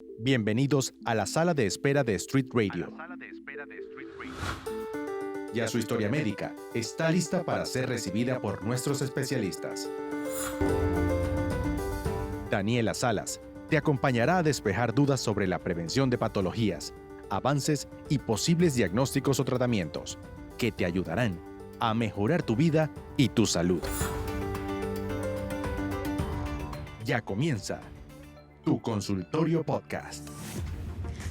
Bienvenidos a la sala de espera de Street Radio. Ya su historia médica está lista para ser recibida por nuestros especialistas. Daniela Salas te acompañará a despejar dudas sobre la prevención de patologías, avances y posibles diagnósticos o tratamientos que te ayudarán a mejorar tu vida y tu salud. Ya comienza Tu Consultorio Podcast.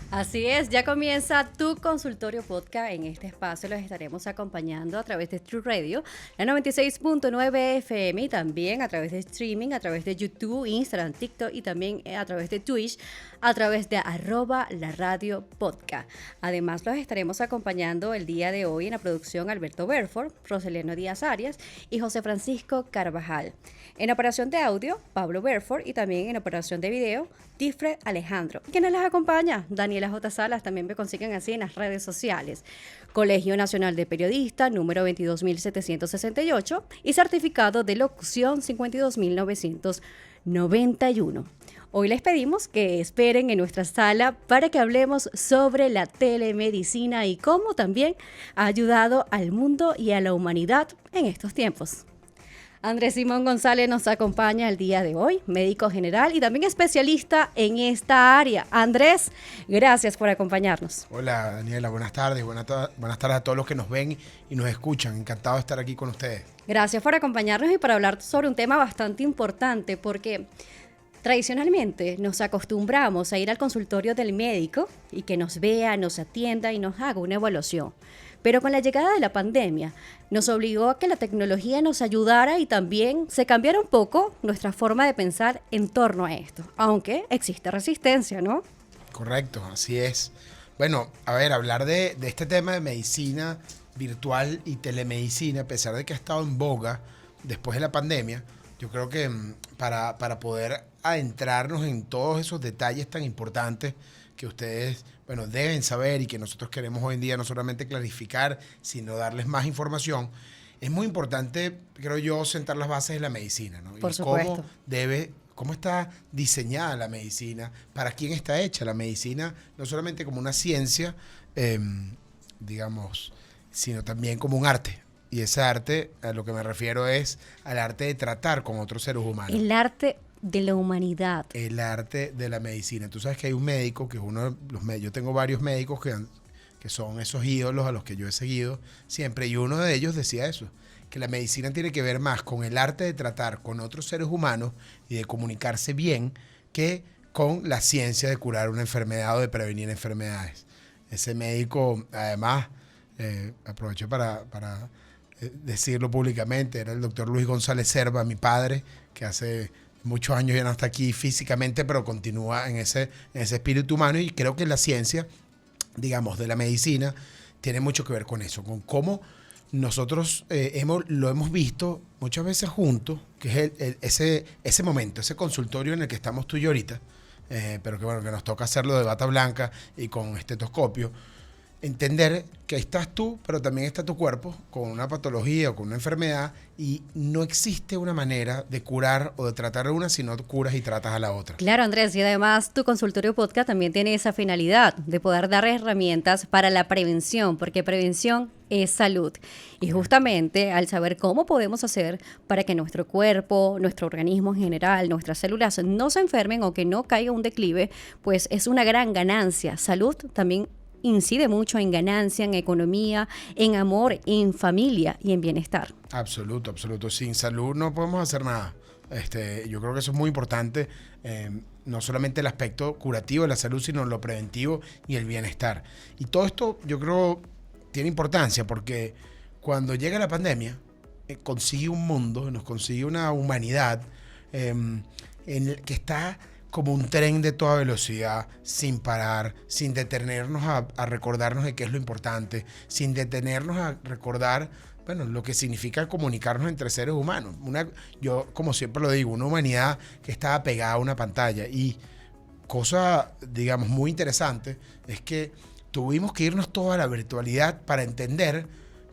Así es, ya comienza Tu Consultorio Podcast. En este espacio los estaremos acompañando a través de True Radio, la 96.9 FM, y también a través de streaming, a través de YouTube, Instagram, TikTok y también a través de Twitch, a través de @laradiopodcast. Además, los estaremos acompañando el día de hoy en la producción Alberto Berford, Roseleno Díaz Arias y José Francisco Carvajal. En operación de audio, Pablo Berford, y también en operación de video, Tifre Alejandro. ¿Quiénes les acompaña? Daniela J. Salas, también me consiguen así en las redes sociales. Colegio Nacional de Periodistas, número 22.768 y certificado de locución 52.991. Hoy les pedimos que esperen en nuestra sala para que hablemos sobre la telemedicina y cómo también ha ayudado al mundo y a la humanidad en estos tiempos. Andrés Simón González nos acompaña el día de hoy, médico general y también especialista en esta área. Andrés, gracias por acompañarnos. Hola Daniela, buenas tardes. Buenas tardes a todos los que nos ven y nos escuchan. Encantado de estar aquí con ustedes. Gracias por acompañarnos y para hablar sobre un tema bastante importante, porque tradicionalmente nos acostumbramos a ir al consultorio del médico y que nos vea, nos atienda y nos haga una evaluación. Pero con la llegada de la pandemia nos obligó a que la tecnología nos ayudara y también se cambiara un poco nuestra forma de pensar en torno a esto, aunque existe resistencia, ¿no? Correcto, así es. Bueno, a ver, hablar de este tema de medicina virtual y telemedicina, a pesar de que ha estado en boga después de la pandemia, yo creo que para poder adentrarnos en todos esos detalles tan importantes que ustedes, bueno, deben saber y que nosotros queremos hoy en día no solamente clarificar, sino darles más información, es muy importante, creo yo, sentar las bases de la medicina, ¿no? Por y supuesto. cómo está diseñada la medicina, para quién está hecha la medicina, no solamente como una ciencia, digamos, sino también como un arte. Y ese arte, a lo que me refiero es al arte de tratar con otros seres humanos. El arte de la humanidad. El arte de la medicina. Tú sabes que hay un médico, que es uno de los médicos, yo tengo varios médicos que son esos ídolos a los que yo he seguido siempre, y uno de ellos decía eso, que la medicina tiene que ver más con el arte de tratar con otros seres humanos y de comunicarse bien que con la ciencia de curar una enfermedad o de prevenir enfermedades. Ese médico, además, aprovecho para decirlo públicamente, era el doctor Luis González Cerva, mi padre, que hace muchos años ya no está aquí físicamente, pero continúa en ese espíritu humano, y creo que la ciencia, digamos, de la medicina tiene mucho que ver con eso, con cómo nosotros lo hemos visto muchas veces juntos, que es ese momento, ese consultorio en el que estamos tú y yo ahorita, pero que bueno, que nos toca hacerlo de bata blanca y con estetoscopio. Entender que ahí estás tú, pero también está tu cuerpo con una patología o con una enfermedad, y no existe una manera de curar o de tratar a una si no curas y tratas a la otra. Claro, Andrés, y además Tu Consultorio Podcast también tiene esa finalidad de poder dar herramientas para la prevención, porque prevención es salud. Y justamente al saber cómo podemos hacer para que nuestro cuerpo, nuestro organismo en general, nuestras células no se enfermen o que no caiga un declive, pues es una gran ganancia. Salud también incide mucho en ganancia, en economía, en amor, en familia y en bienestar. Absoluto. Sin salud no podemos hacer nada. Yo creo que eso es muy importante, no solamente el aspecto curativo de la salud, sino lo preventivo y el bienestar. Y todo esto, yo creo, tiene importancia porque cuando llega la pandemia, consigue un mundo, nos consigue una humanidad en el que está como un tren de toda velocidad, sin parar, sin detenernos a recordarnos de qué es lo importante, sin detenernos a recordar, bueno, lo que significa comunicarnos entre seres humanos. Yo, como siempre lo digo, una humanidad que estaba pegada a una pantalla. Y cosa, digamos, muy interesante es que tuvimos que irnos todos a la virtualidad para entender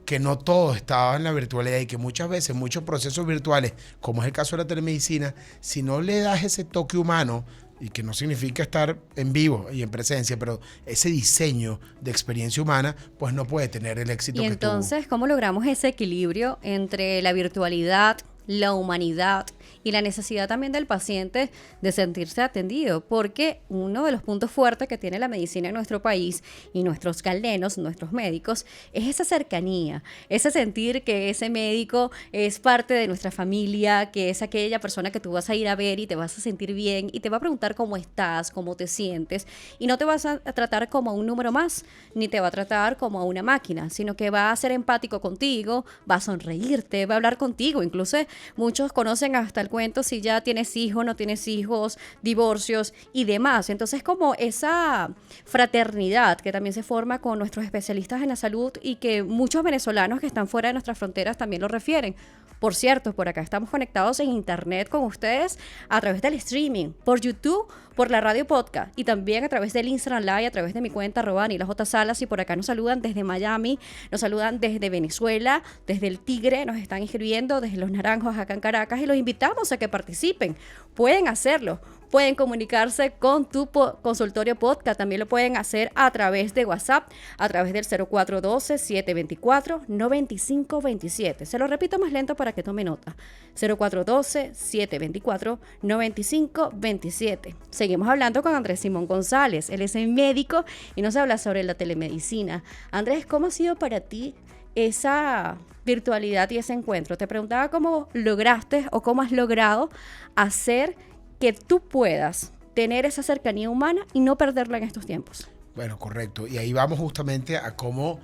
que no todo estaba en la virtualidad y que muchas veces muchos procesos virtuales, como es el caso de la telemedicina, si no le das ese toque humano y que no significa estar en vivo y en presencia, pero ese diseño de experiencia humana, pues no puede tener el éxito Y que tuvo. entonces, ¿cómo logramos ese equilibrio entre la virtualidad, la humanidad y la necesidad también del paciente de sentirse atendido? Porque uno de los puntos fuertes que tiene la medicina en nuestro país y nuestros galdenos, nuestros médicos, es esa cercanía, ese sentir que ese médico es parte de nuestra familia, que es aquella persona que tú vas a ir a ver y te vas a sentir bien y te va a preguntar cómo estás, cómo te sientes, y no te vas a tratar como a un número más, ni te va a tratar como a una máquina, sino que va a ser empático contigo, va a sonreírte, va a hablar contigo. Incluso muchos conocen hasta el cuento si ya tienes hijos, no tienes hijos, divorcios y demás. Entonces, como esa fraternidad que también se forma con nuestros especialistas en la salud y que muchos venezolanos que están fuera de nuestras fronteras también lo refieren. Por cierto, por acá estamos conectados en internet con ustedes a través del streaming, por YouTube, por la radio podcast y también a través del Instagram Live, a través de mi cuenta @AnilaJSalas, y por acá nos saludan desde Miami, nos saludan desde Venezuela, desde el Tigre, nos están escribiendo desde Los Naranjos acá en Caracas y los invitamos a que participen. Pueden hacerlo. Pueden comunicarse con tu consultorio podcast. También lo pueden hacer a través de WhatsApp, a través del 0412-724-9527. Se lo repito más lento para que tome nota. 0412-724-9527. Seguimos hablando con Andrés Simón González. Él es médico y nos habla sobre la telemedicina. Andrés, ¿cómo ha sido para ti esa virtualidad y ese encuentro? Te preguntaba cómo lograste o cómo has logrado hacer que tú puedas tener esa cercanía humana y no perderla en estos tiempos. Bueno, correcto. Y ahí vamos justamente a cómo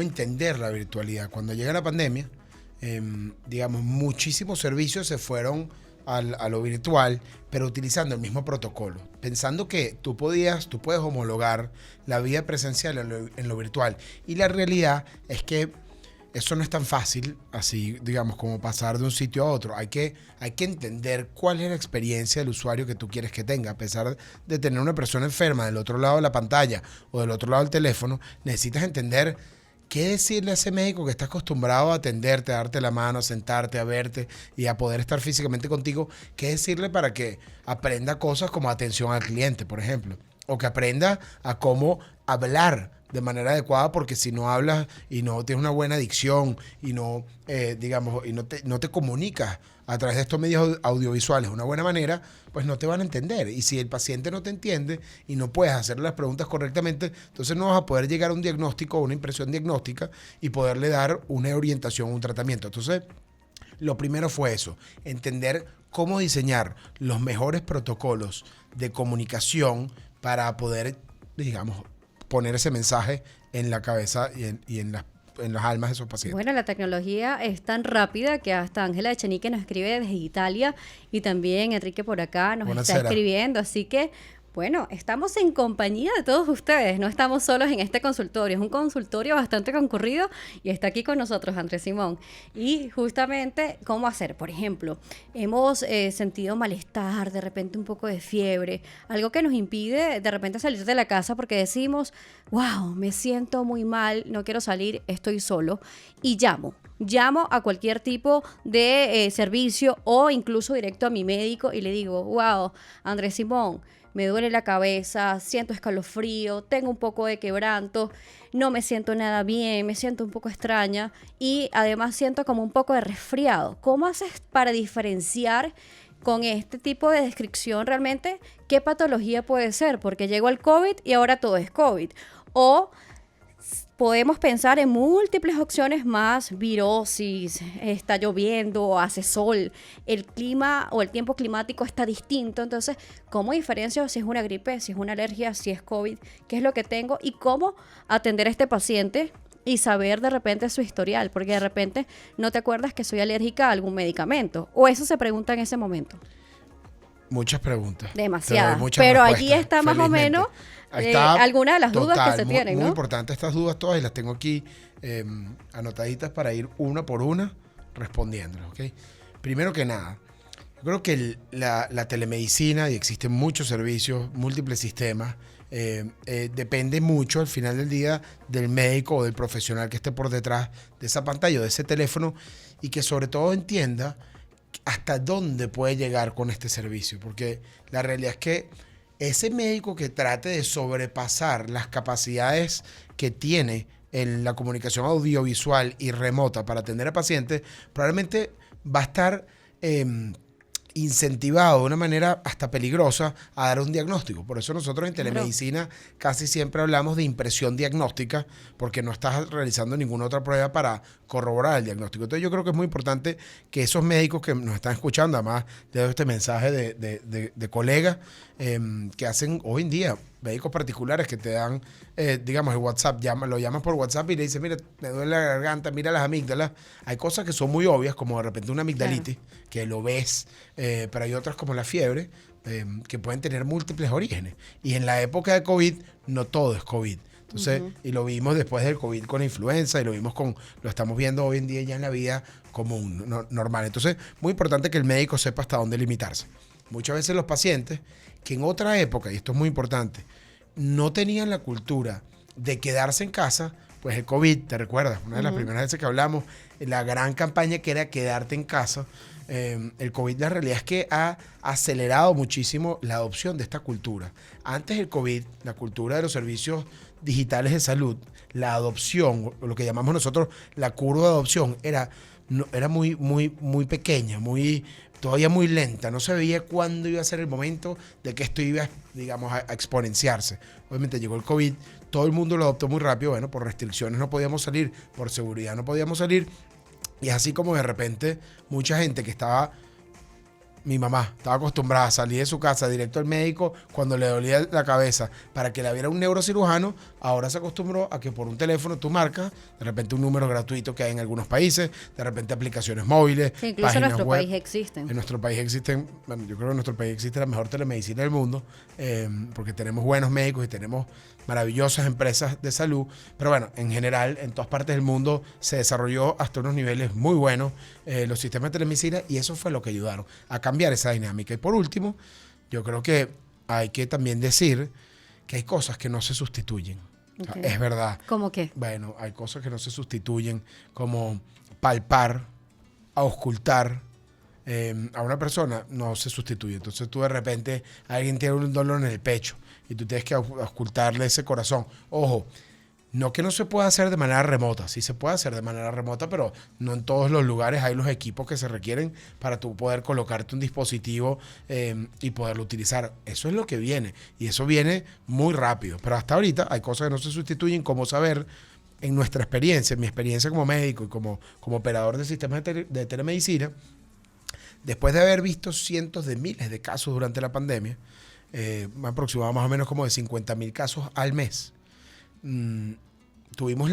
entender la virtualidad. Cuando llega la pandemia, digamos, muchísimos servicios se fueron a lo virtual, pero utilizando el mismo protocolo, pensando que tú puedes homologar la vida presencial en lo virtual. Y la realidad es que eso no es tan fácil, así, digamos, como pasar de un sitio a otro. Hay que entender cuál es la experiencia del usuario que tú quieres que tenga. A pesar de tener una persona enferma del otro lado de la pantalla o del otro lado del teléfono, necesitas entender qué decirle a ese médico que está acostumbrado a atenderte, a darte la mano, a sentarte, a verte y a poder estar físicamente contigo. Qué decirle para que aprenda cosas como atención al cliente, por ejemplo. O que aprenda a cómo hablar de manera adecuada, porque si no hablas y no tienes una buena dicción y no, digamos, y no te comunicas a través de estos medios audiovisuales de una buena manera, pues no te van a entender. Y si el paciente no te entiende y no puedes hacerle las preguntas correctamente, entonces no vas a poder llegar a un diagnóstico o una impresión diagnóstica y poderle dar una orientación, un tratamiento. Entonces, lo primero fue eso, entender cómo diseñar los mejores protocolos de comunicación para poder, digamos, poner ese mensaje en la cabeza y en las almas de esos pacientes. Bueno, la tecnología es tan rápida que hasta Ángela Echenique nos escribe desde Italia y también Enrique por acá nos está escribiendo, así que bueno, estamos en compañía de todos ustedes, no estamos solos en este consultorio, es un consultorio bastante concurrido y está aquí con nosotros Andrés Simón. Y justamente, ¿cómo hacer? Por ejemplo, hemos sentido malestar, de repente un poco de fiebre, algo que nos impide de repente salir de la casa porque decimos, wow, me siento muy mal, no quiero salir, estoy solo, y llamo a cualquier tipo de servicio o incluso directo a mi médico y le digo, wow, Andrés Simón, me duele la cabeza, siento escalofrío, tengo un poco de quebranto, no me siento nada bien, me siento un poco extraña y además siento como un poco de resfriado. ¿Cómo haces para diferenciar con este tipo de descripción realmente qué patología puede ser? Porque llegó el COVID y ahora todo es COVID. O podemos pensar en múltiples opciones más, virosis, está lloviendo, hace sol, el clima o el tiempo climático está distinto. Entonces, ¿cómo diferencio si es una gripe, si es una alergia, si es COVID? ¿Qué es lo que tengo? Y cómo atender a este paciente y saber de repente su historial, porque de repente no te acuerdas que soy alérgica a algún medicamento. O eso se pregunta en ese momento. Muchas preguntas. Demasiadas. Pero allí está más o menos algunas de las dudas que se tienen, ¿no? Muy importante estas dudas todas y las tengo aquí anotaditas para ir una por una respondiéndolas, ¿ok? Primero que nada, yo creo que la telemedicina, y existen muchos servicios, múltiples sistemas, depende mucho al final del día del médico o del profesional que esté por detrás de esa pantalla o de ese teléfono y que sobre todo entienda hasta dónde puede llegar con este servicio, porque la realidad es que ese médico que trate de sobrepasar las capacidades que tiene en la comunicación audiovisual y remota para atender a pacientes, probablemente va a estar incentivado de una manera hasta peligrosa a dar un diagnóstico. Por eso nosotros en telemedicina casi siempre hablamos de impresión diagnóstica, porque no estás realizando ninguna otra prueba para corroborar el diagnóstico. Entonces yo creo que es muy importante que esos médicos que nos están escuchando, además de este mensaje de colegas que hacen hoy en día, médicos particulares que te dan, digamos, el WhatsApp, lo llamas por WhatsApp y le dices, mira, me duele la garganta, mira las amígdalas. Hay cosas que son muy obvias, como de repente una amigdalitis, que lo ves, pero hay otras como la fiebre, que pueden tener múltiples orígenes. Y en la época de COVID, no todo es COVID. Entonces, y lo vimos después del COVID con la influenza, y lo estamos viendo hoy en día ya en la vida común, normal. Entonces, muy importante que el médico sepa hasta dónde limitarse. Muchas veces los pacientes que en otra época, y esto es muy importante, no tenían la cultura de quedarse en casa, pues el COVID, ¿te recuerdas? Una de las primeras veces que hablamos, la gran campaña que era quedarte en casa. El COVID, la realidad es que ha acelerado muchísimo la adopción de esta cultura. Antes del COVID, la cultura de los servicios digitales de salud, la adopción, lo que llamamos nosotros la curva de adopción, era muy pequeña, todavía muy lenta. No se veía cuándo iba a ser el momento de que esto iba, digamos, a exponenciarse. Obviamente llegó el COVID, todo el mundo lo adoptó muy rápido. Bueno, por restricciones no podíamos salir, por seguridad no podíamos salir. Y es así como de repente mucha gente que mi mamá estaba acostumbrada a salir de su casa directo al médico cuando le dolía la cabeza para que la viera un neurocirujano, ahora se acostumbró a que por un teléfono tú marcas, de repente un número gratuito que hay en algunos países, de repente aplicaciones móviles, que incluso en nuestro web. país existen. En nuestro país existen, bueno, yo creo que en nuestro país existe la mejor telemedicina del mundo, porque tenemos buenos médicos y tenemos maravillosas empresas de salud, pero bueno, en general, en todas partes del mundo se desarrolló hasta unos niveles muy buenos los sistemas de telemedicina, y eso fue lo que ayudaron a cambiar esa dinámica. Y por último, yo creo que hay que también decir que hay cosas que no se sustituyen. Okay. O sea, es verdad. ¿Cómo qué? Bueno, hay cosas que no se sustituyen, como palpar, auscultar. A una persona no se sustituye. Entonces tú de repente, alguien tiene un dolor en el pecho y tú tienes que auscultarle ese corazón. Ojo, no que no se pueda hacer de manera remota, sí se puede hacer de manera remota, pero no en todos los lugares hay los equipos que se requieren para tú poder colocarte un dispositivo y poderlo utilizar. Eso es lo que viene, y eso viene muy rápido. Pero hasta ahorita hay cosas que no se sustituyen, como saber, en nuestra experiencia, en mi experiencia como médico y como operador de sistemas de telemedicina, después de haber visto cientos de miles de casos durante la pandemia, aproximadamente más o menos como de 50,000 casos al mes, tuvimos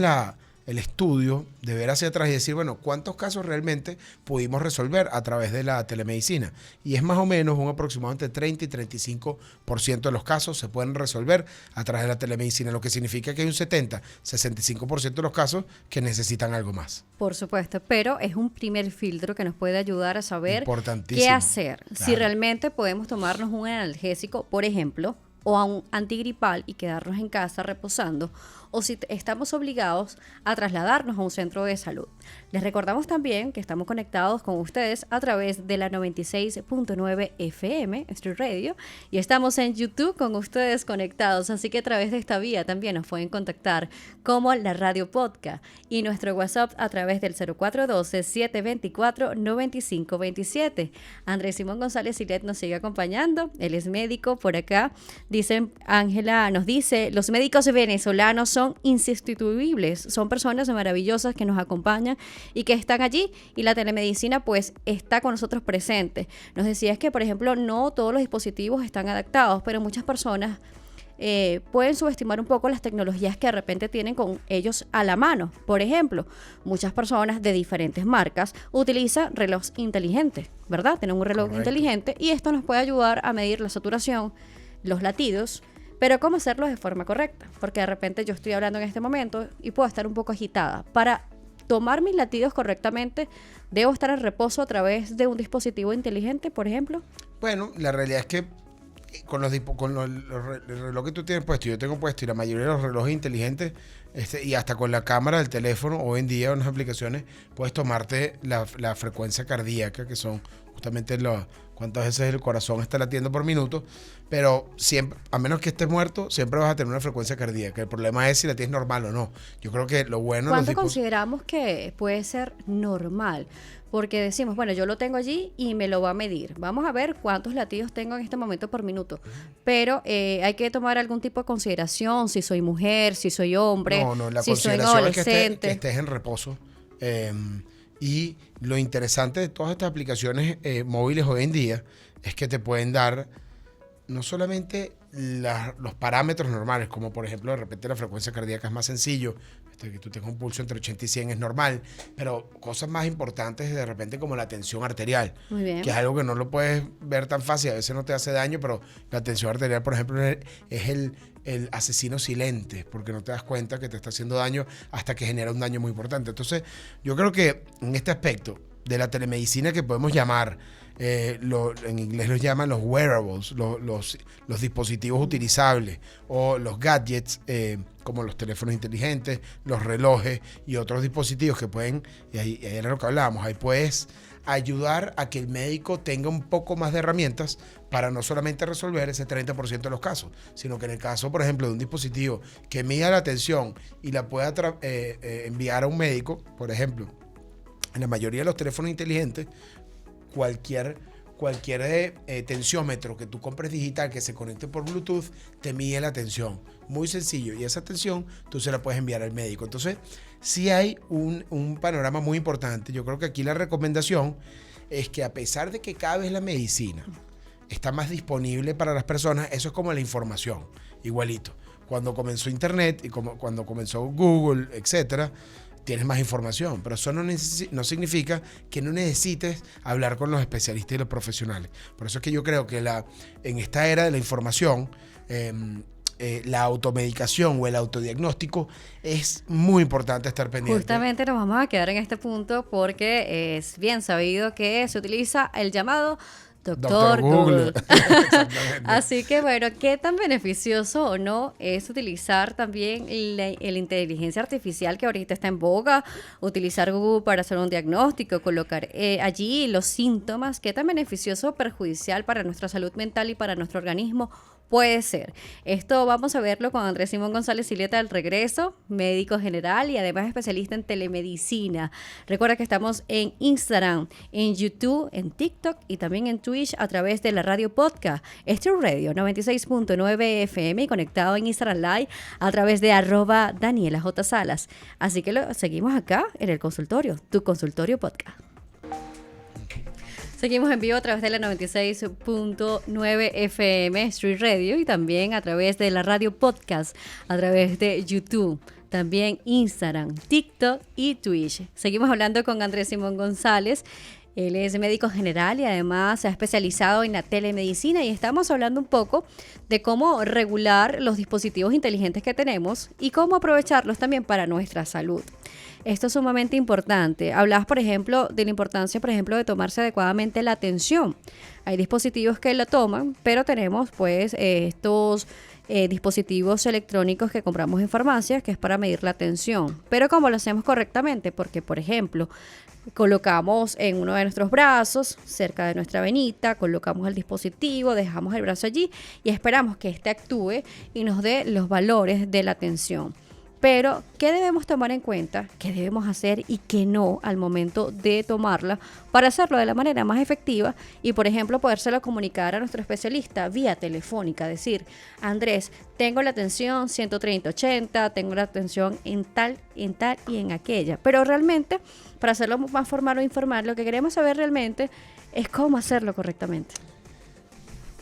el estudio de ver hacia atrás y decir, bueno, ¿cuántos casos realmente pudimos resolver a través de la telemedicina? Y es más o menos un aproximadamente 30 y 35% de los casos se pueden resolver a través de la telemedicina, lo que significa que hay un 65% de los casos que necesitan algo más. Por supuesto, pero es un primer filtro que nos puede ayudar a saber qué hacer. Claro. Si realmente podemos tomarnos un analgésico, por ejemplo, o a un antigripal y quedarnos en casa reposando, o si estamos obligados a trasladarnos a un centro de salud. Les recordamos también que estamos conectados con ustedes a través de la 96.9 FM, Street Radio, y estamos en YouTube con ustedes conectados, así que a través de esta vía también nos pueden contactar como la Radio Podcast, y nuestro WhatsApp a través del 0412-724-9527. Andrés Simón González Silet nos sigue acompañando, él es médico por acá. Dicen, Ángela nos dice, los médicos venezolanos son insustituibles, son personas maravillosas que nos acompañan y que están allí, y la telemedicina pues está con nosotros presente. Nos decías que, por ejemplo, no todos los dispositivos están adaptados, pero muchas personas pueden subestimar un poco las tecnologías que de repente tienen con ellos a la mano. Por ejemplo, muchas personas de diferentes marcas utilizan relojes inteligentes, ¿verdad? Tienen un reloj inteligente, y esto nos puede ayudar a medir la saturación, los latidos, pero cómo hacerlo de forma correcta, porque de repente yo estoy hablando en este momento y puedo estar un poco agitada. Para tomar mis latidos correctamente, ¿debo estar en reposo a través de un dispositivo inteligente, por ejemplo? Bueno, la realidad es que con el reloj que tú tienes puesto, yo tengo puesto, y la mayoría de los relojes inteligentes, y hasta con la cámara del teléfono, hoy en día en unas aplicaciones puedes tomarte la frecuencia cardíaca, que son justamente cuántas veces el corazón está latiendo por minuto, pero siempre, a menos que estés muerto, siempre vas a tener una frecuencia cardíaca. El problema es si la tienes normal o no. Yo creo que lo bueno... ¿Cuánto consideramos que puede ser normal? Porque decimos, bueno, yo lo tengo allí y me lo va a medir. Vamos a ver cuántos latidos tengo en este momento por minuto. Pero hay que tomar algún tipo de consideración, si soy mujer, si soy hombre, No, la si soy consideración es adolescente. que estés en reposo. Y lo interesante de todas estas aplicaciones móviles hoy en día es que te pueden dar no solamente los parámetros normales, como por ejemplo de repente la frecuencia cardíaca es más sencillo, que tú tengas un pulso entre 80 y 100 es normal, pero cosas más importantes de repente como la tensión arterial, Muy bien. que es algo que no lo puedes ver tan fácil, a veces no te hace daño, pero la tensión arterial, por ejemplo, es el asesino silente, porque no te das cuenta que te está haciendo daño hasta que genera un daño muy importante. Entonces, yo creo que en este aspecto de la telemedicina que podemos llamar, en inglés los llaman los wearables, los dispositivos utilizables o los gadgets, como los teléfonos inteligentes, los relojes y otros dispositivos que pueden, y ahí era lo que hablábamos, ahí puedes ayudar a que el médico tenga un poco más de herramientas para no solamente resolver ese 30% de los casos, sino que en el caso, por ejemplo, de un dispositivo que mida la tensión y la pueda enviar a un médico, por ejemplo, en la mayoría de los teléfonos inteligentes, cualquier tensiómetro que tú compres digital que se conecte por Bluetooth te mide la tensión. Muy sencillo. Y esa tensión tú se la puedes enviar al médico. Entonces, sí hay un panorama muy importante. Yo creo que aquí la recomendación es que a pesar de que cada vez la medicina está más disponible para las personas, eso es como la información, igualito. Cuando comenzó Internet y cuando comenzó Google, etcétera, tienes más información, pero eso no significa que no necesites hablar con los especialistas y los profesionales. Por eso es que yo creo que en esta era de la información, la automedicación o el autodiagnóstico es muy importante estar pendiente. Justamente nos vamos a quedar en este punto porque es bien sabido que se utiliza el llamado Doctor Google. Así que bueno, ¿qué tan beneficioso o no es utilizar también la inteligencia artificial que ahorita está en boga? Utilizar Google para hacer un diagnóstico, colocar allí los síntomas. ¿Qué tan beneficioso o perjudicial para nuestra salud mental y para nuestro organismo puede ser? Esto vamos a verlo con Andrés Simón González Sileta al regreso, médico general y además especialista en telemedicina. Recuerda que estamos en Instagram, en YouTube, en TikTok y también en Twitch a través de la radio podcast. True Radio 96.9 FM y conectado en Instagram Live a través de @DanielaJSalas. Así que lo seguimos acá en el consultorio, tu consultorio podcast. Seguimos en vivo a través de la 96.9 FM Street Radio y también a través de la radio podcast, a través de YouTube, también Instagram, TikTok y Twitch. Seguimos hablando con Andrés Simón González. Él es médico general y además se ha especializado en la telemedicina y estamos hablando un poco de cómo regular los dispositivos inteligentes que tenemos y cómo aprovecharlos también para nuestra salud. Esto es sumamente importante. Hablabas, por ejemplo, de la importancia, por ejemplo, de tomarse adecuadamente la tensión. Hay dispositivos que lo toman, pero tenemos pues estos dispositivos electrónicos que compramos en farmacias, que es para medir la tensión. Pero ¿cómo lo hacemos correctamente? Porque, por ejemplo, colocamos en uno de nuestros brazos, cerca de nuestra venita, colocamos el dispositivo, dejamos el brazo allí y esperamos que éste actúe y nos dé los valores de la tensión. Pero, ¿qué debemos tomar en cuenta? ¿Qué debemos hacer y qué no al momento de tomarla para hacerlo de la manera más efectiva y, por ejemplo, podérselo comunicar a nuestro especialista vía telefónica? Decir, Andrés, tengo la tensión 130/80, tengo la tensión en tal y en aquella. Pero realmente, para hacerlo más formal o informal, lo que queremos saber realmente es cómo hacerlo correctamente.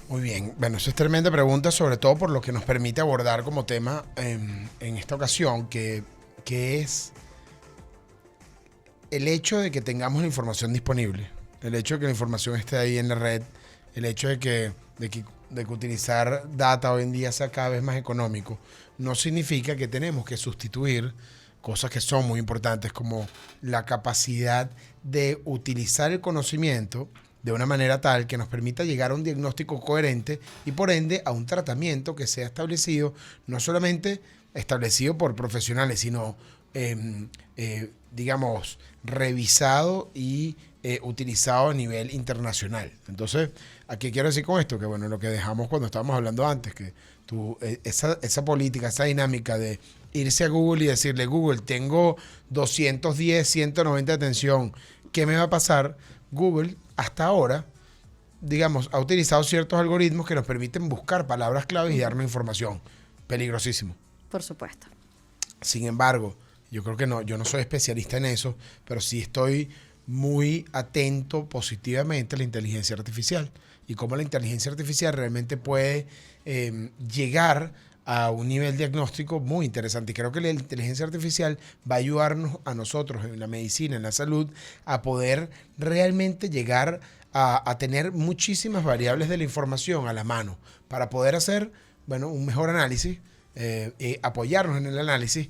Muy bien, bueno, eso es tremenda pregunta, sobre todo por lo que nos permite abordar como tema en esta ocasión, que es el hecho de que tengamos la información disponible, el hecho de que la información esté ahí en la red, el hecho de que utilizar data hoy en día sea cada vez más económico, no significa que tenemos que sustituir cosas que son muy importantes como la capacidad de utilizar el conocimiento de una manera tal que nos permita llegar a un diagnóstico coherente y por ende a un tratamiento que sea establecido, no solamente establecido por profesionales, sino digamos, revisado y utilizado a nivel internacional. Entonces, ¿a qué quiero decir con esto? Que bueno, lo que dejamos cuando estábamos hablando antes, que esa política, esa dinámica de irse a Google y decirle, Google, tengo 210, 190 de atención, ¿qué me va a pasar? Google, hasta ahora, digamos, ha utilizado ciertos algoritmos que nos permiten buscar palabras claves y darnos información. Peligrosísimo. Por supuesto. Sin embargo, yo creo que no, yo no soy especialista en eso, pero sí estoy muy atento positivamente a la inteligencia artificial y cómo la inteligencia artificial realmente puede llegar a un nivel diagnóstico muy interesante. Y creo que la inteligencia artificial va a ayudarnos a nosotros en la medicina, en la salud, a poder realmente llegar a tener muchísimas variables de la información a la mano para poder hacer, bueno, un mejor análisis, apoyarnos en el análisis.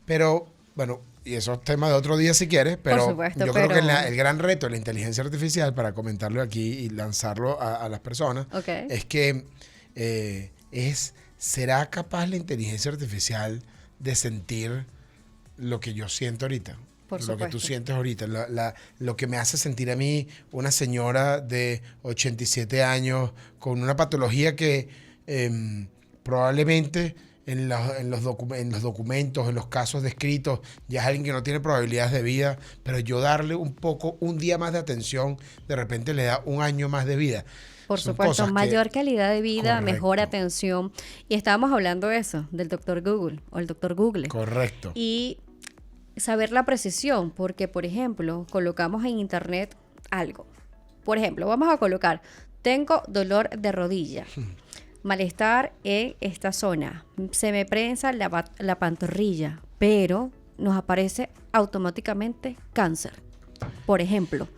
Pero, bueno, y eso es tema de otro día si quieres, pero por supuesto, yo creo que el gran reto de la inteligencia artificial, para comentarlo aquí y lanzarlo a las personas, es que ¿será capaz la inteligencia artificial de sentir lo que yo siento ahorita? Por lo supuesto. que tú sientes ahorita, lo que me hace sentir a mí una señora de 87 años con una patología que probablemente en los documentos, en los casos descritos, ya es alguien que no tiene probabilidades de vida, pero yo darle un día más de atención, de repente le da un año más de vida. Por Son supuesto, cosas mayor calidad de vida, Correcto. mejor atención. Y estábamos hablando de eso, del doctor Google o el doctor Google. Correcto. Y saber la precisión, porque, por ejemplo, colocamos en internet algo. Por ejemplo, vamos a colocar, tengo dolor de rodilla, malestar en esta zona, se me prensa la pantorrilla, pero nos aparece automáticamente cáncer, por ejemplo.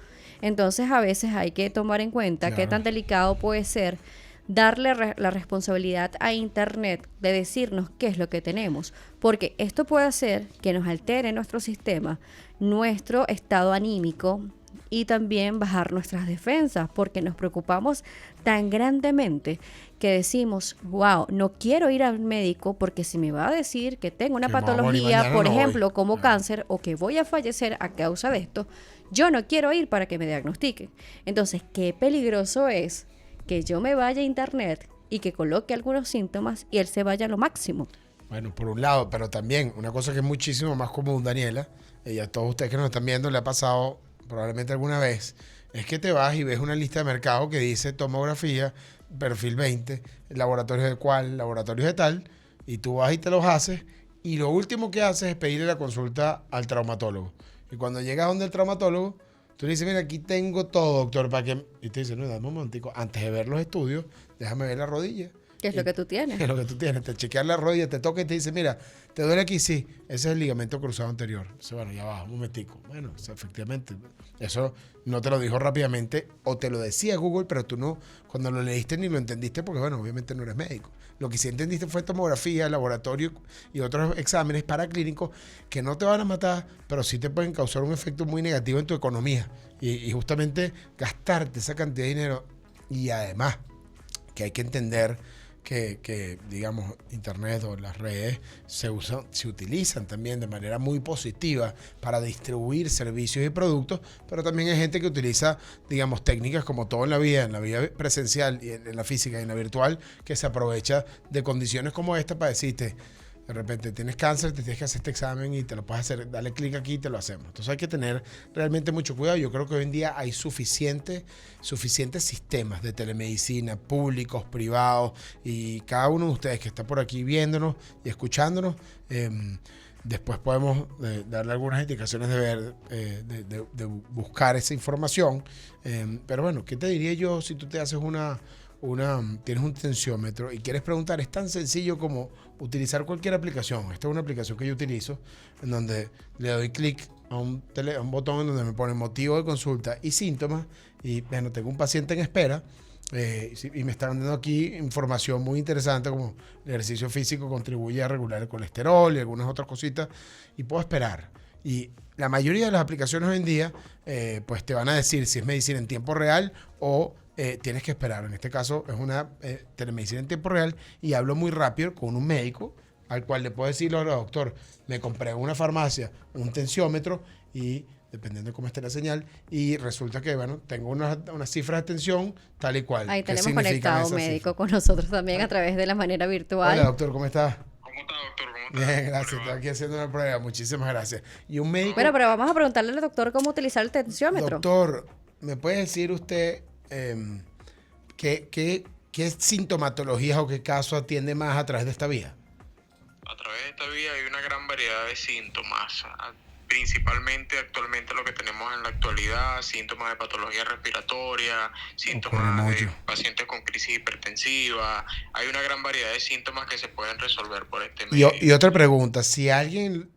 Entonces, a veces hay que tomar en cuenta qué tan delicado puede ser darle la responsabilidad a Internet de decirnos qué es lo que tenemos, porque esto puede hacer que nos altere nuestro sistema, nuestro estado anímico y también bajar nuestras defensas, porque nos preocupamos tan grandemente que decimos, wow, no quiero ir al médico porque si me va a decir que tengo una Que me voy a morir patología, mañana, por no voy. ejemplo, como cáncer, o que voy a fallecer a causa de esto, yo no quiero ir para que me diagnostiquen. Entonces, qué peligroso es que yo me vaya a internet y que coloque algunos síntomas y él se vaya a lo máximo. Bueno, por un lado, pero también una cosa que es muchísimo más común, Daniela, y a todos ustedes que nos están viendo le ha pasado probablemente alguna vez, es que te vas y ves una lista de mercado que dice tomografía, perfil 20, laboratorios de cual, laboratorios de tal, y tú vas y te los haces, y lo último que haces es pedirle la consulta al traumatólogo. Y cuando llegas donde el traumatólogo, tú le dices, mira, aquí tengo todo, doctor, para que... Y te dice, no, dame un momentico, antes de ver los estudios, déjame ver la rodilla. ¿Qué es lo que tú tienes? ¿Qué es lo que tú tienes? Te chequeas la rodilla, te toca y te dice, mira, ¿te duele aquí? Sí, ese es el ligamento cruzado anterior. Dice, bueno, ya va, un momentico. Bueno, o sea, efectivamente, eso no te lo dijo rápidamente o te lo decía Google, pero tú no, cuando lo leíste ni lo entendiste porque, bueno, obviamente no eres médico. Lo que sí entendiste fue tomografía, laboratorio y otros exámenes paraclínicos que no te van a matar, pero sí te pueden causar un efecto muy negativo en tu economía. Y justamente gastarte esa cantidad de dinero y además que hay que entender que digamos, Internet o las redes se utilizan también de manera muy positiva para distribuir servicios y productos, pero también hay gente que utiliza, digamos, técnicas como todo en la vida presencial y en la física y en la virtual, que se aprovecha de condiciones como esta para decirte, de repente tienes cáncer, te tienes que hacer este examen y te lo puedes hacer, dale clic aquí y te lo hacemos. Entonces hay que tener realmente mucho cuidado. Yo creo que hoy en día hay suficientes sistemas de telemedicina, públicos, privados, y cada uno de ustedes que está por aquí viéndonos y escuchándonos, después podemos darle algunas indicaciones de ver, de buscar esa información. Pero bueno, ¿qué te diría yo si tú te haces tienes un tensiómetro y quieres preguntar? Es tan sencillo como utilizar cualquier aplicación. Esta es una aplicación que yo utilizo en donde le doy clic a un botón en donde me pone motivo de consulta y síntomas, y bueno, tengo un paciente en espera y me están dando aquí información muy interesante como el ejercicio físico contribuye a regular el colesterol y algunas otras cositas, y puedo esperar. Y la mayoría de las aplicaciones hoy en día pues te van a decir si es medicina en tiempo real o tienes que esperar. En este caso es una telemedicina en tiempo real y hablo muy rápido con un médico al cual le puedo decir, doctor, me compré en una farmacia un tensiómetro y dependiendo de cómo esté la señal, y resulta que, bueno, tengo unas cifras de tensión tal y cual. Ahí ¿Qué tenemos significan conectado esas un médico cifras? con nosotros también a través de la manera virtual. Hola, doctor, ¿cómo estás? ¿Cómo está, doctor? ¿Cómo está? Bien, gracias. Estoy aquí haciendo una prueba. Muchísimas gracias. Y un médico... Bueno, pero vamos a preguntarle al doctor cómo utilizar el tensiómetro. Doctor, ¿me puede decir usted qué sintomatologías o qué caso atiende más a través de esta vía? A través de esta vía hay una gran variedad de síntomas. Principalmente actualmente lo que tenemos en la actualidad, síntomas de patología respiratoria, síntomas de pacientes con crisis hipertensiva. Hay una gran variedad de síntomas que se pueden resolver por este medio. Y otra pregunta, si alguien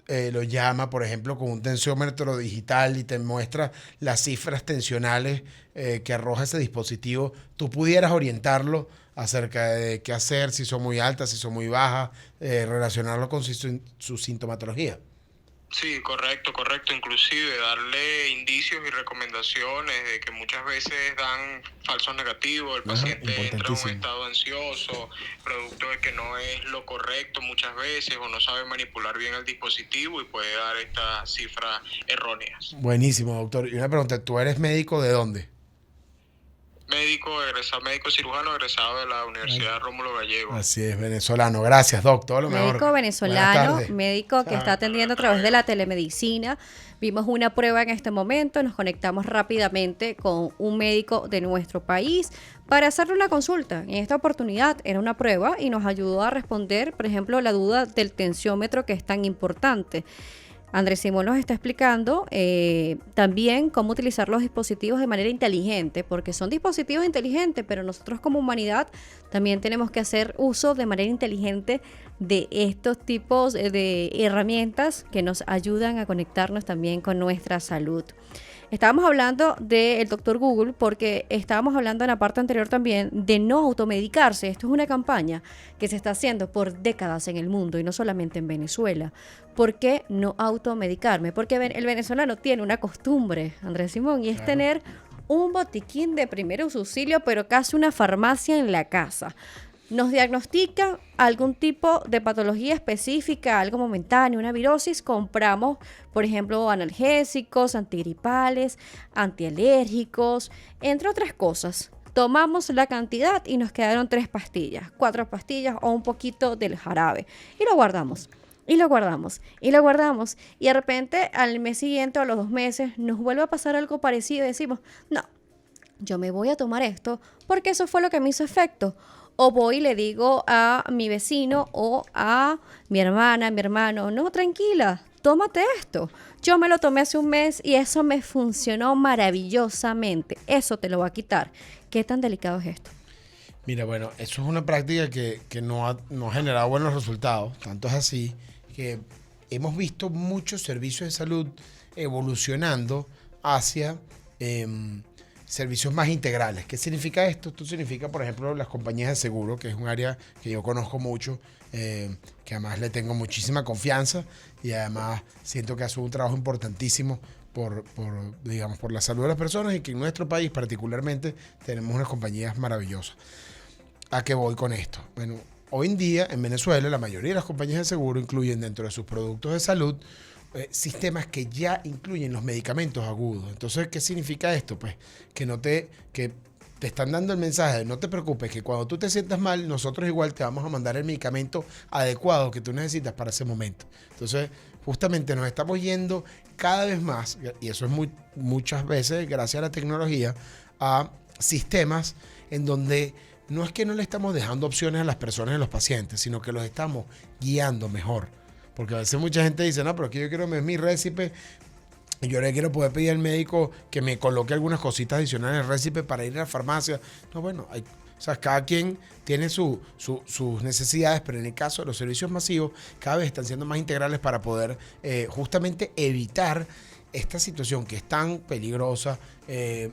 lo llama, por ejemplo, con un tensiómetro digital y te muestra las cifras tensionales que arroja ese dispositivo, ¿tú pudieras orientarlo acerca de qué hacer, si son muy altas, si son muy bajas, relacionarlo con su sintomatología? Sí, correcto. Inclusive darle indicios y recomendaciones de que muchas veces dan falsos negativos, el paciente entra en un estado ansioso, producto de que no es lo correcto muchas veces o no sabe manipular bien el dispositivo y puede dar estas cifras erróneas. Buenísimo, doctor. Y una pregunta, ¿tú eres médico de dónde? Médico cirujano egresado de la Universidad Rómulo Gallegos. Así es, venezolano. Gracias, doctor. Lo mejor. Médico venezolano, médico que está atendiendo a través de la telemedicina. Vimos una prueba en este momento, nos conectamos rápidamente con un médico de nuestro país para hacerle una consulta. En esta oportunidad era una prueba y nos ayudó a responder, por ejemplo, la duda del tensiómetro, que es tan importante. Andrés Simón nos está explicando también cómo utilizar los dispositivos de manera inteligente, porque son dispositivos inteligentes, pero nosotros como humanidad también tenemos que hacer uso de manera inteligente de estos tipos de herramientas que nos ayudan a conectarnos también con nuestra salud. Estábamos hablando del doctor Google porque estábamos hablando en la parte anterior también de no automedicarse. Esto es una campaña que se está haciendo por décadas en el mundo y no solamente en Venezuela. ¿Por qué no automedicarme? Porque el venezolano tiene una costumbre, Andrés Simón, y es tener un botiquín de primer auxilio, pero casi una farmacia en la casa. Nos diagnostican algún tipo de patología específica, algo momentáneo, una virosis, compramos, por ejemplo, analgésicos, antigripales, antialérgicos, entre otras cosas. Tomamos la cantidad y nos quedaron 3 pastillas, 4 pastillas o un poquito del jarabe y lo guardamos. Y lo guardamos, y lo guardamos. Y de repente, al mes siguiente o a los 2 meses, nos vuelve a pasar algo parecido y decimos, no, yo me voy a tomar esto porque eso fue lo que me hizo efecto. O voy y le digo a mi vecino o a mi hermana, mi hermano, no, tranquila, tómate esto. Yo me lo tomé hace un mes y eso me funcionó maravillosamente. Eso te lo va a quitar. ¿Qué tan delicado es esto? Mira, bueno, eso es una práctica que no ha generado buenos resultados. Tanto es así que hemos visto muchos servicios de salud evolucionando hacia servicios más integrales. ¿Qué significa esto? Esto significa, por ejemplo, las compañías de seguro, que es un área que yo conozco mucho, que además le tengo muchísima confianza y además siento que hace un trabajo importantísimo por la salud de las personas y que en nuestro país particularmente tenemos unas compañías maravillosas. ¿A qué voy con esto? Bueno, hoy en día en Venezuela la mayoría de las compañías de seguro incluyen dentro de sus productos de salud sistemas que ya incluyen los medicamentos agudos. Entonces, ¿qué significa esto? Pues que te están dando el mensaje de no te preocupes, que cuando tú te sientas mal, nosotros igual te vamos a mandar el medicamento adecuado que tú necesitas para ese momento. Entonces, justamente nos estamos yendo cada vez más, y eso es muchas veces gracias a la tecnología, a sistemas en donde no es que no le estamos dejando opciones a las personas y a los pacientes, sino que los estamos guiando mejor. Porque a veces mucha gente dice, no, pero aquí yo quiero mi récipe, y yo le quiero poder pedir al médico que me coloque algunas cositas adicionales en el récipe para ir a la farmacia. No, bueno, cada quien tiene sus necesidades, pero en el caso de los servicios masivos, cada vez están siendo más integrales para poder justamente evitar esta situación que es tan peligrosa,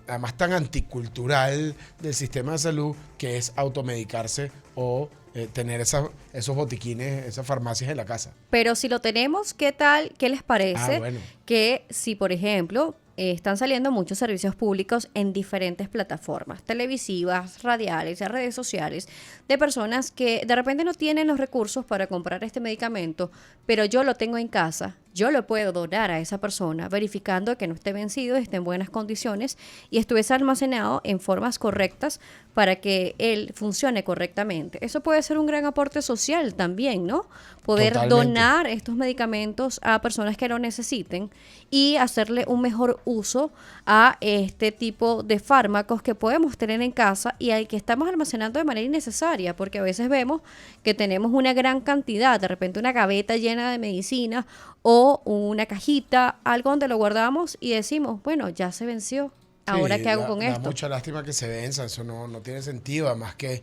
además tan anticultural del sistema de salud, que es automedicarse o tener esos botiquines, esas farmacias en la casa. Pero si lo tenemos, ¿qué tal? ¿Qué les parece? Bueno. Que si, por ejemplo, están saliendo muchos servicios públicos en diferentes plataformas televisivas, radiales, redes sociales, de personas que de repente no tienen los recursos para comprar este medicamento, pero yo lo tengo en casa, yo lo puedo donar a esa persona, verificando que no esté vencido, esté en buenas condiciones y estuviese almacenado en formas correctas para que él funcione correctamente. Eso puede ser un gran aporte social también, ¿no? Poder donar estos medicamentos a personas que lo necesiten y hacerle un mejor uso a este tipo de fármacos que podemos tener en casa y que estamos almacenando de manera innecesaria, porque a veces vemos que tenemos una gran cantidad, de repente una gaveta llena de medicina o una cajita, algo donde lo guardamos y decimos, bueno, ya se venció. ¿Ahora qué hago con esto? Da mucha lástima que se venzan, eso no tiene sentido, además que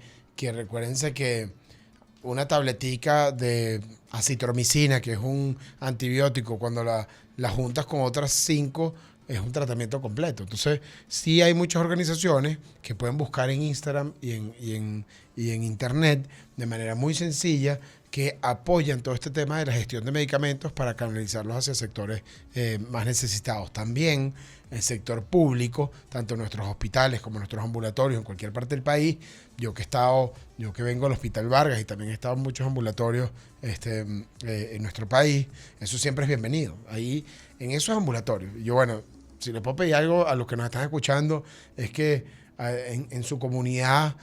recuérdense que una tabletica de acitromicina, que es un antibiótico, cuando la juntas con otras 5, es un tratamiento completo. Entonces, sí hay muchas organizaciones que pueden buscar en Instagram y en Internet de manera muy sencilla que apoyan todo este tema de la gestión de medicamentos para canalizarlos hacia sectores más necesitados. También el sector público, tanto nuestros hospitales como nuestros ambulatorios en cualquier parte del país. Yo que vengo del Hospital Vargas y también he estado en muchos ambulatorios en nuestro país, eso siempre es bienvenido. Ahí, en esos ambulatorios, yo bueno, si les puedo pedir algo a los que nos están escuchando, es que en su comunidad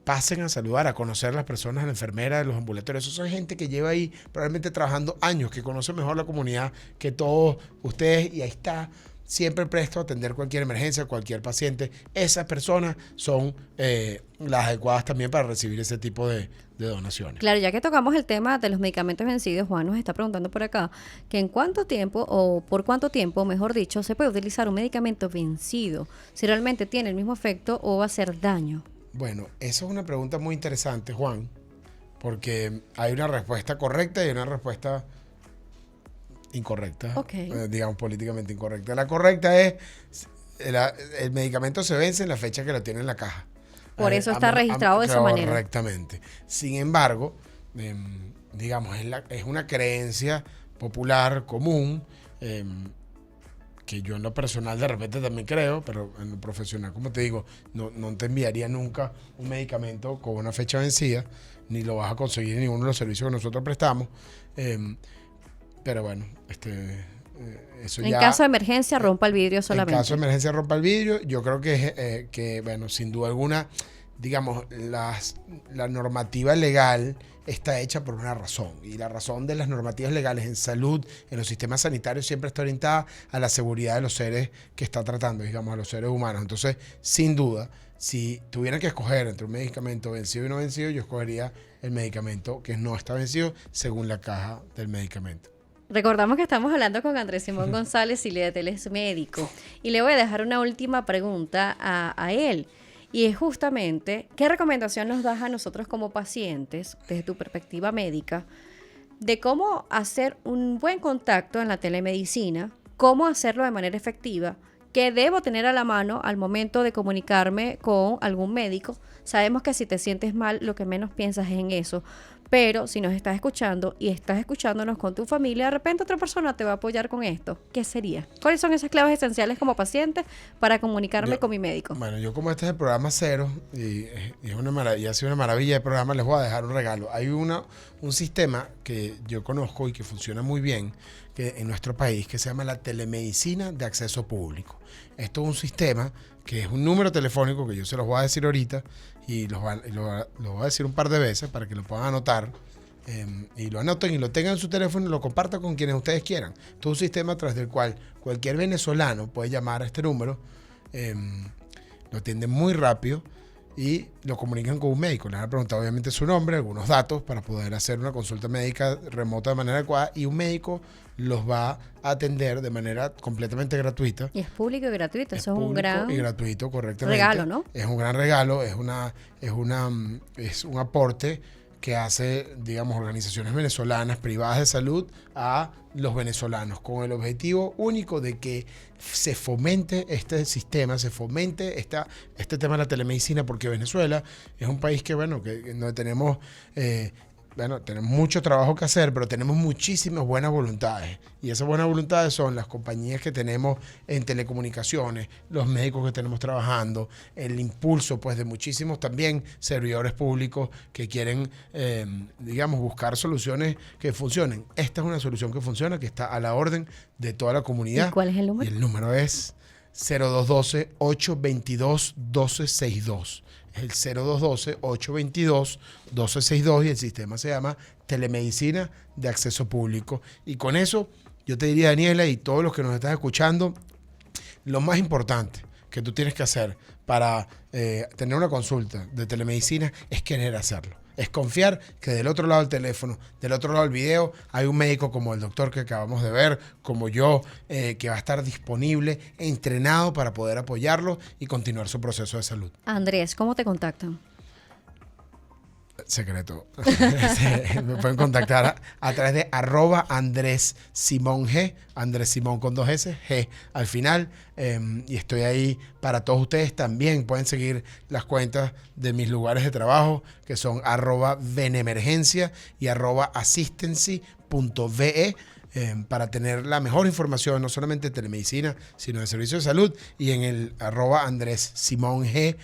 pasen a saludar, a conocer a las personas, a la enfermera de los ambulatorios. Eso son gente que lleva ahí probablemente trabajando años, que conoce mejor la comunidad que todos ustedes, y ahí está, siempre presto a atender cualquier emergencia, cualquier paciente. Esas personas son las adecuadas también para recibir ese tipo de donaciones. Claro, ya que tocamos el tema de los medicamentos vencidos, Juan nos está preguntando por acá que en cuánto tiempo, o por cuánto tiempo, mejor dicho, se puede utilizar un medicamento vencido, si realmente tiene el mismo efecto o va a hacer daño. Bueno, esa es una pregunta muy interesante, Juan, porque hay una respuesta correcta y una respuesta incorrecta, digamos políticamente incorrecta. La correcta es, el medicamento se vence en la fecha que lo tiene en la caja. Por eso está registrado de esa manera. Correctamente. Sin embargo, digamos, es una creencia popular, común, que yo en lo personal de repente también creo, pero en lo profesional, como te digo, no te enviaría nunca un medicamento con una fecha vencida, ni lo vas a conseguir en ninguno de los servicios que nosotros prestamos. Pero bueno, eso en ya... En caso de emergencia, rompa el vidrio solamente. En caso de emergencia, rompa el vidrio. Yo creo que bueno, sin duda alguna, digamos, la normativa legal está hecha por una razón. Y la razón de las normativas legales en salud, en los sistemas sanitarios, siempre está orientada a la seguridad de los seres que está tratando, digamos, a los seres humanos. Entonces, sin duda, si tuviera que escoger entre un medicamento vencido y no vencido, yo escogería el medicamento que no está vencido según la caja del medicamento. Recordamos que estamos hablando con Andrés Simón González y él es médico. Y le voy a dejar una última pregunta a él. Y es justamente, ¿qué recomendación nos das a nosotros como pacientes, desde tu perspectiva médica, de cómo hacer un buen contacto en la telemedicina, cómo hacerlo de manera efectiva, qué debo tener a la mano al momento de comunicarme con algún médico? Sabemos que si te sientes mal, lo que menos piensas es en eso. Pero si nos estás escuchando y estás escuchándonos con tu familia, de repente otra persona te va a apoyar con esto. ¿Qué sería? ¿Cuáles son esas claves esenciales como paciente para comunicarme con mi médico? Bueno, yo como este es el programa cero y es una maravilla, ha sido una maravilla de programa, les voy a dejar un regalo. Hay un sistema que yo conozco y que funciona muy bien en nuestro país que se llama la telemedicina de acceso público. Esto es un sistema que es un número telefónico que yo se los voy a decir ahorita y lo voy a decir un par de veces para que lo puedan anotar y lo anoten y lo tengan en su teléfono y lo compartan con quienes ustedes quieran. Todo un sistema a través del cual cualquier venezolano puede llamar a este número, lo atienden muy rápido y lo comunican con un médico. Le van a preguntar obviamente su nombre, algunos datos para poder hacer una consulta médica remota de manera adecuada y un médico los va a atender de manera completamente gratuita. Y es público y gratuito, eso es un gran y gratuito, correctamente. Regalo, ¿no? Es un gran regalo, es un aporte que hace, digamos, organizaciones venezolanas privadas de salud a los venezolanos con el objetivo único de que se fomente este sistema, se fomente este tema de la telemedicina, porque Venezuela es un país que, bueno, que donde tenemos bueno, tenemos mucho trabajo que hacer, pero tenemos muchísimas buenas voluntades. Y esas buenas voluntades son las compañías que tenemos en telecomunicaciones, los médicos que tenemos trabajando, el impulso pues de muchísimos también servidores públicos que quieren, digamos, buscar soluciones que funcionen. Esta es una solución que funciona, que está a la orden de toda la comunidad. ¿Y cuál es el número? Y el número es 0212-822-1262. Es el 0212-822-1262 y el sistema se llama Telemedicina de Acceso Público. Y con eso, yo te diría, Daniela, y todos los que nos están escuchando, lo más importante que tú tienes que hacer para tener una consulta de telemedicina es querer hacerlo. Es confiar que del otro lado del teléfono, del otro lado del video, hay un médico como el doctor que acabamos de ver, como yo, que va a estar disponible, entrenado para poder apoyarlo y continuar su proceso de salud. Andrés, ¿cómo te contactan? Secreto. Me pueden contactar a través de @AndresSimonG, Andrés Simón con 2 S, G al final. Y estoy ahí para todos ustedes. También pueden seguir las cuentas de mis lugares de trabajo, que son @Venemergencia y @Assistancy.ve. Para tener la mejor información, no solamente de telemedicina, sino de servicio de salud, y en el @AndresSimonG,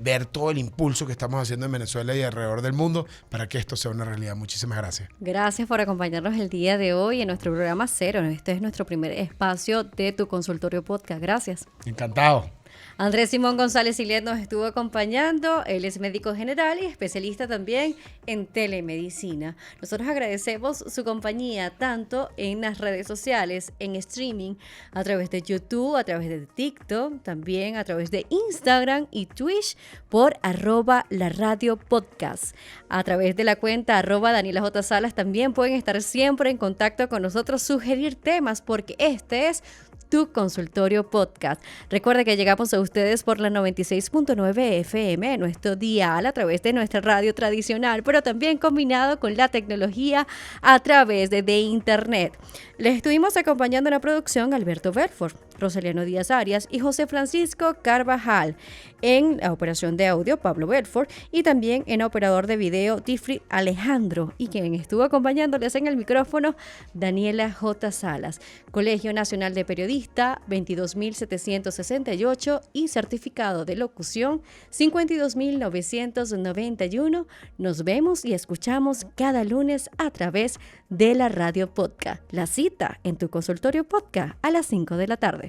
ver todo el impulso que estamos haciendo en Venezuela y alrededor del mundo para que esto sea una realidad. Muchísimas gracias. Gracias por acompañarnos el día de hoy en nuestro programa Cero. Este es nuestro primer espacio de Tu Consultorio Podcast. Gracias. Encantado. Andrés Simón González Ilet nos estuvo acompañando. Él es médico general y especialista también en telemedicina. Nosotros agradecemos su compañía tanto en las redes sociales, en streaming, a través de YouTube, a través de TikTok, también a través de Instagram y Twitch por @laradiopodcast. A través de la cuenta @Daniela J. Salas también pueden estar siempre en contacto con nosotros, sugerir temas, porque este es Tu Consultorio Podcast. Recuerda que llegamos a ustedes por la 96.9 FM, nuestro dial, a través de nuestra radio tradicional, pero también combinado con la tecnología a través de Internet. Les estuvimos acompañando en la producción Alberto Belfort, Roseliano Díaz Arias y José Francisco Carvajal. En la operación de audio, Pablo Belfort, y también en operador de video, Tifri Alejandro, y quien estuvo acompañándoles en el micrófono, Daniela J. Salas. Colegio Nacional de Periodista, 22.768 y certificado de locución, 52.991. Nos vemos y escuchamos cada lunes a través de la radio podcast. La cita en Tu Consultorio Podcast a las 5 de la tarde.